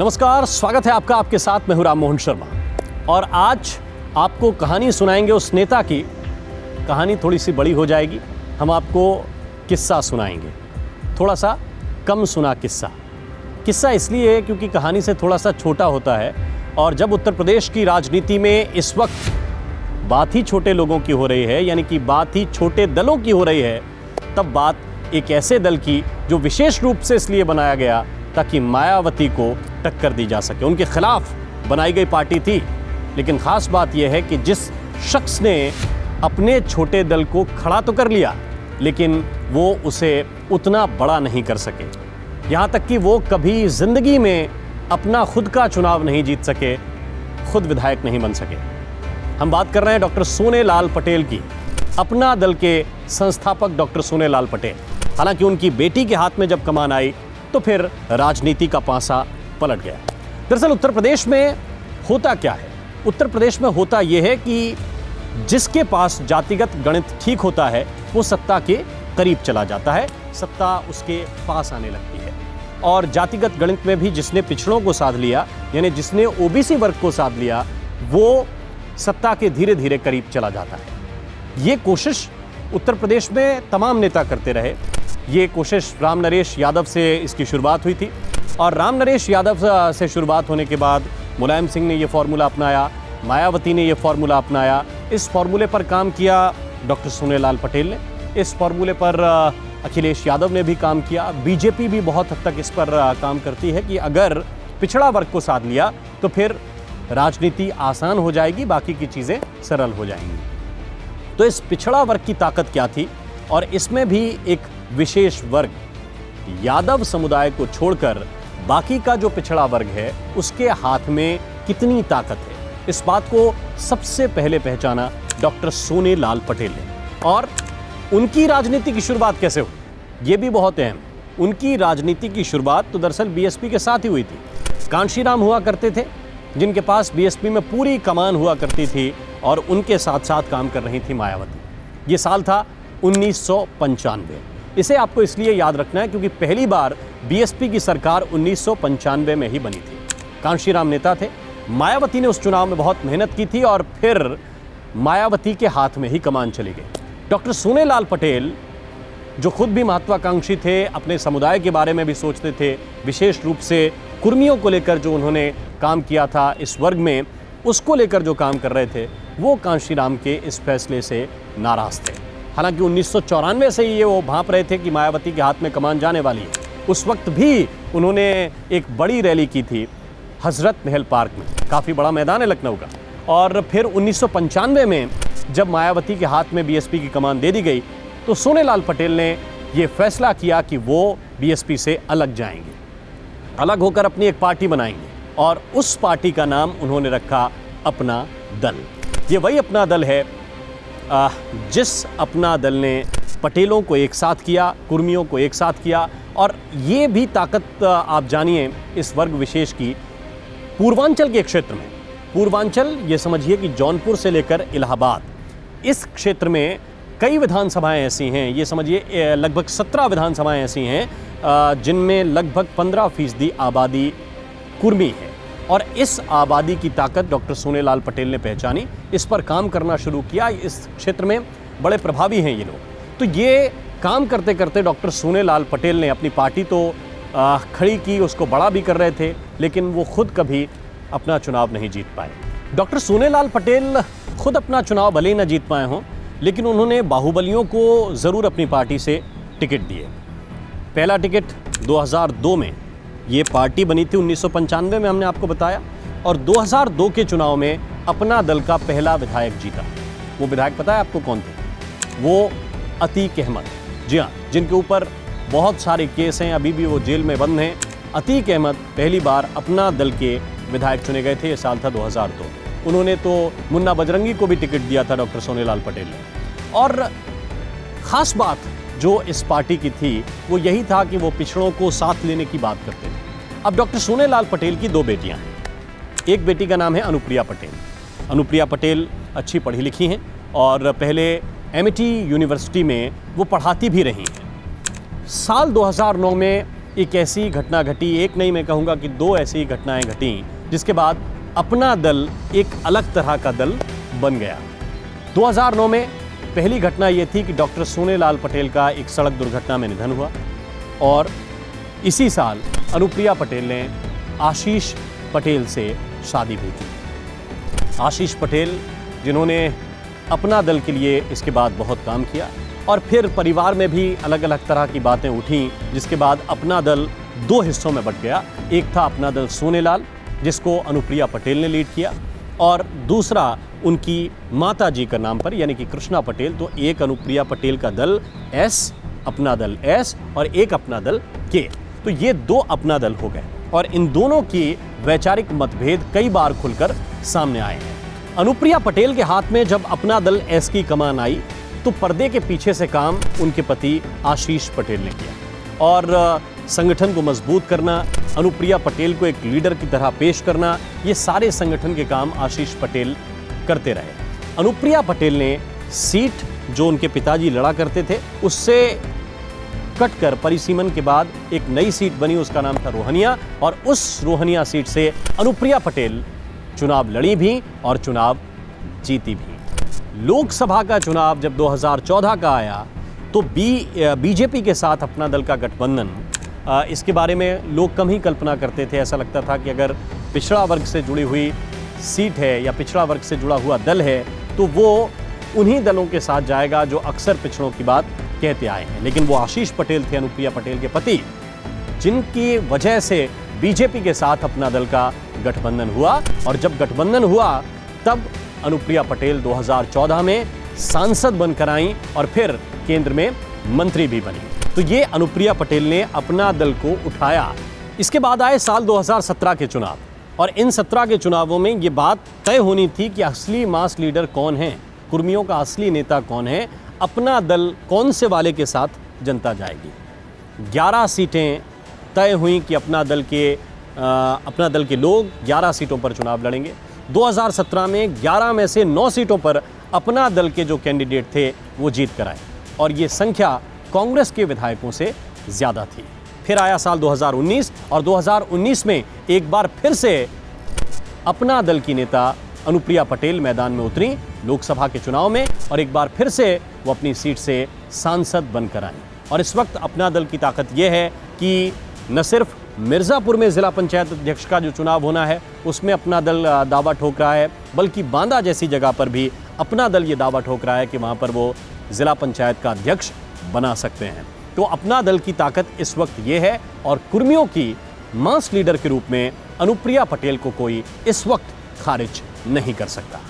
नमस्कार, स्वागत है आपका। आपके साथ मैं हूं राम मोहन शर्मा और आज आपको कहानी सुनाएंगे उस नेता की। कहानी थोड़ी सी बड़ी हो जाएगी। हम आपको किस्सा सुनाएंगे, थोड़ा सा कम सुना किस्सा। किस्सा इसलिए क्योंकि कहानी से थोड़ा सा छोटा होता है और जब उत्तर प्रदेश की राजनीति में इस वक्त बात ही छोटे लोगों की हो रही है, यानी कि बात ही छोटे दलों की हो रही है, तब बात एक ऐसे दल की जो विशेष रूप से इसलिए बनाया गया ताकि मायावती को टक्कर दी जा सके। उनके खिलाफ बनाई गई पार्टी थी, लेकिन खास बात यह है कि जिस शख्स ने अपने छोटे दल को खड़ा तो कर लिया, लेकिन वो उसे उतना बड़ा नहीं कर सके। यहाँ तक कि वो कभी जिंदगी में अपना खुद का चुनाव नहीं जीत सके, खुद विधायक नहीं बन सके। हम बात कर रहे हैं डॉक्टर सोनेलाल पटेल की, अपना दल के संस्थापक डॉक्टर सोनेलाल पटेल। हालांकि उनकी बेटी के हाथ में जब कमान आई तो फिर राजनीति का पासा पलट गया। दरअसल उत्तर प्रदेश में होता क्या है? उत्तर प्रदेश में होता यह है कि जिसके पास जातिगत गणित ठीक होता है वो सत्ता के करीब चला जाता है, सत्ता उसके पास आने लगती है। और जातिगत गणित में भी जिसने पिछड़ों को साध लिया, यानी जिसने ओबीसी वर्ग को साध लिया, वो सत्ता के धीरे धीरे करीब चला जाता है। ये कोशिश उत्तर प्रदेश में तमाम नेता करते रहे। ये कोशिश राम नरेश यादव से इसकी शुरुआत हुई थी और राम नरेश यादव से शुरुआत होने के बाद मुलायम सिंह ने ये फार्मूला अपनाया, मायावती ने ये फार्मूला अपनाया। इस फार्मूले पर काम किया डॉक्टर सोनेलाल पटेल ने, इस फार्मूले पर अखिलेश यादव ने भी काम किया। बीजेपी भी बहुत हद तक इस पर काम करती है कि अगर पिछड़ा वर्ग को साध लिया तो फिर राजनीति आसान हो जाएगी, बाकी की चीज़ें सरल हो जाएंगी। तो इस पिछड़ा वर्ग की ताकत क्या थी? और इसमें भी एक विशेष वर्ग, यादव समुदाय को छोड़कर बाकी का जो पिछड़ा वर्ग है उसके हाथ में कितनी ताकत है, इस बात को सबसे पहले पहचाना डॉक्टर सोनेलाल पटेल ने। और उनकी राजनीति की शुरुआत कैसे हुई, ये भी बहुत अहम। उनकी राजनीति की शुरुआत तो दरअसल बीएसपी के साथ ही हुई थी। कांशीराम हुआ करते थे जिनके पास बीएसपी में पूरी कमान हुआ करती थी और उनके साथ साथ काम कर रही थी मायावती। ये साल था 1995। इसे आपको इसलिए याद रखना है क्योंकि पहली बार बीएसपी की सरकार 1995 में ही बनी थी। कांशीराम नेता थे, मायावती ने उस चुनाव में बहुत मेहनत की थी और फिर मायावती के हाथ में ही कमान चली गई। डॉक्टर सोनेलाल पटेल जो खुद भी महत्वाकांक्षी थे, अपने समुदाय के बारे में भी सोचते थे, विशेष रूप से कुर्मियों को लेकर जो उन्होंने काम किया था इस वर्ग में, उसको लेकर जो काम कर रहे थे, वो कांशीराम के इस फैसले से नाराज थे। हालांकि 1994 से ही ये वो भांप रहे थे कि मायावती के हाथ में कमान जाने वाली है। उस वक्त भी उन्होंने एक बड़ी रैली की थी हजरत महल पार्क में, काफ़ी बड़ा मैदान है लखनऊ का। और फिर 1995 में जब मायावती के हाथ में बीएसपी की कमान दे दी गई तो सोनेलाल पटेल ने ये फैसला किया कि वो बीएसपी से अलग जाएंगे, अलग होकर अपनी एक पार्टी बनाएंगे और उस पार्टी का नाम उन्होंने रखा अपना दल। ये वही अपना दल है जिस अपना दल ने पटेलों को एक साथ किया, कुर्मियों को एक साथ किया। और ये भी ताकत आप जानिए इस वर्ग विशेष की पूर्वांचल के क्षेत्र में। पूर्वांचल ये समझिए कि जौनपुर से लेकर इलाहाबाद, इस क्षेत्र में कई विधानसभाएं ऐसी हैं, ये समझिए लगभग 17 विधानसभाएं ऐसी हैं जिनमें लगभग 15% आबादी कुर्मी है। और इस आबादी की ताकत डॉक्टर सोनेलाल पटेल ने पहचानी, इस पर काम करना शुरू किया। इस क्षेत्र में बड़े प्रभावी हैं ये लोग। तो ये काम करते करते डॉक्टर सोनेलाल पटेल ने अपनी पार्टी तो खड़ी की, उसको बड़ा भी कर रहे थे, लेकिन वो खुद कभी अपना चुनाव नहीं जीत पाए। डॉक्टर सोनेलाल पटेल खुद अपना चुनाव भले ही न जीत पाए हों, लेकिन उन्होंने बाहुबलियों को ज़रूर अपनी पार्टी से टिकट दिए। पहला टिकट 2002 में, ये पार्टी बनी थी 1995 में, हमने आपको बताया। और 2002 के चुनाव में अपना दल का पहला विधायक जीता। वो विधायक पता है आपको कौन थे? वो अतीक अहमद। जी हाँ, जिनके ऊपर बहुत सारे केस हैं, अभी भी वो जेल में बंद हैं। अतीक अहमद पहली बार अपना दल के विधायक चुने गए थे। ये साल था 2002। उन्होंने तो मुन्ना बजरंगी को भी टिकट दिया था डॉक्टर सोनेलाल पटेल ने। और ख़ास बात जो इस पार्टी की थी वो यही था कि वो पिछड़ों को साथ लेने की बात करते थे। अब डॉक्टर सोनेलाल पटेल की 2 बेटियां हैं। एक बेटी का नाम है अनुप्रिया पटेल। अनुप्रिया पटेल अच्छी पढ़ी लिखी हैं और पहले एमिटी यूनिवर्सिटी में वो पढ़ाती भी रही हैं। साल 2009 में एक ऐसी घटना घटी, एक नहीं मैं कहूँगा कि दो ऐसी घटनाएं घटी, जिसके बाद अपना दल एक अलग तरह का दल बन गया। 2009 में पहली घटना ये थी कि डॉक्टर सोनेलाल पटेल का एक सड़क दुर्घटना में निधन हुआ और इसी साल अनुप्रिया पटेल ने आशीष पटेल से शादी भी की। आशीष पटेल जिन्होंने अपना दल के लिए इसके बाद बहुत काम किया और फिर परिवार में भी अलग अलग तरह की बातें उठी, जिसके बाद अपना दल दो हिस्सों में बंट गया। एक था अपना दल सोनेलाल, जिसको अनुप्रिया पटेल ने लीड किया, और दूसरा उनकी माता जी का नाम पर यानी कि कृष्णा पटेल। तो एक अनुप्रिया पटेल का दल एस, अपना दल एस, और एक अपना दल के। तो ये दो अपना दल हो गए और इन दोनों की वैचारिक मतभेद कई बार खुलकर सामने आए हैं। अनुप्रिया पटेल के हाथ में जब अपना दल एस की कमान आई तो पर्दे के पीछे से काम उनके पति आशीष पटेल ने किया और संगठन को मजबूत करना, अनुप्रिया पटेल को एक लीडर की तरह पेश करना, ये सारे संगठन के काम आशीष पटेल करते रहे। अनुप्रिया पटेल ने सीट जो उनके पिताजी लड़ा करते थे उससे कटकर परिसीमन के बाद एक नई सीट बनी, उसका नाम था रोहनिया, और उस रोहनिया सीट से अनुप्रिया पटेल चुनाव लड़ी भी और चुनाव जीती भी। लोकसभा का चुनाव जब 2014 का आया तो बीजेपी के साथ अपना दल का गठबंधन, इसके बारे में लोग कम ही कल्पना करते थे। ऐसा लगता था कि अगर पिछड़ा वर्ग से जुड़ी हुई सीट है या पिछड़ा वर्ग से जुड़ा हुआ दल है तो वो उन्हीं दलों के साथ जाएगा जो अक्सर पिछड़ों की बात कहते आए हैं। लेकिन वो आशीष पटेल थे, अनुप्रिया पटेल के पति, जिनकी वजह से बीजेपी के साथ अपना दल का गठबंधन हुआ और जब गठबंधन हुआ तब अनुप्रिया पटेल 2014 में सांसद बनकर आई और फिर केंद्र में मंत्री भी बनी। तो ये अनुप्रिया पटेल ने अपना दल को उठाया। इसके बाद आए साल 2017 के चुनाव और इन 17 के चुनावों में ये बात तय होनी थी कि असली मास लीडर कौन है, कुर्मियों का असली नेता कौन है, अपना दल कौन से वाले के साथ जनता जाएगी। 11 सीटें तय हुई कि अपना दल के लोग 11 सीटों पर चुनाव लड़ेंगे। 2017 में 11 में से 9 सीटों पर अपना दल के जो कैंडिडेट थे वो जीत कर आए और ये संख्या कांग्रेस के विधायकों से ज़्यादा थी। फिर आया साल 2019 और 2019 में एक बार फिर से अपना दल की नेता अनुप्रिया पटेल मैदान में उतरी लोकसभा के चुनाव में और एक बार फिर से वो अपनी सीट से सांसद बनकर आई। और इस वक्त अपना दल की ताकत ये है कि न सिर्फ मिर्ज़ापुर में ज़िला पंचायत अध्यक्ष का जो चुनाव होना है उसमें अपना दल दावा ठोक रहा है, बल्कि बांदा जैसी जगह पर भी अपना दल ये दावा ठोक रहा है कि वहाँ पर वो ज़िला पंचायत का अध्यक्ष बना सकते हैं। तो अपना दल की ताकत इस वक्त ये है और कुर्मियों की मास लीडर के रूप में अनुप्रिया पटेल को कोई इस वक्त खारिज नहीं कर सकता।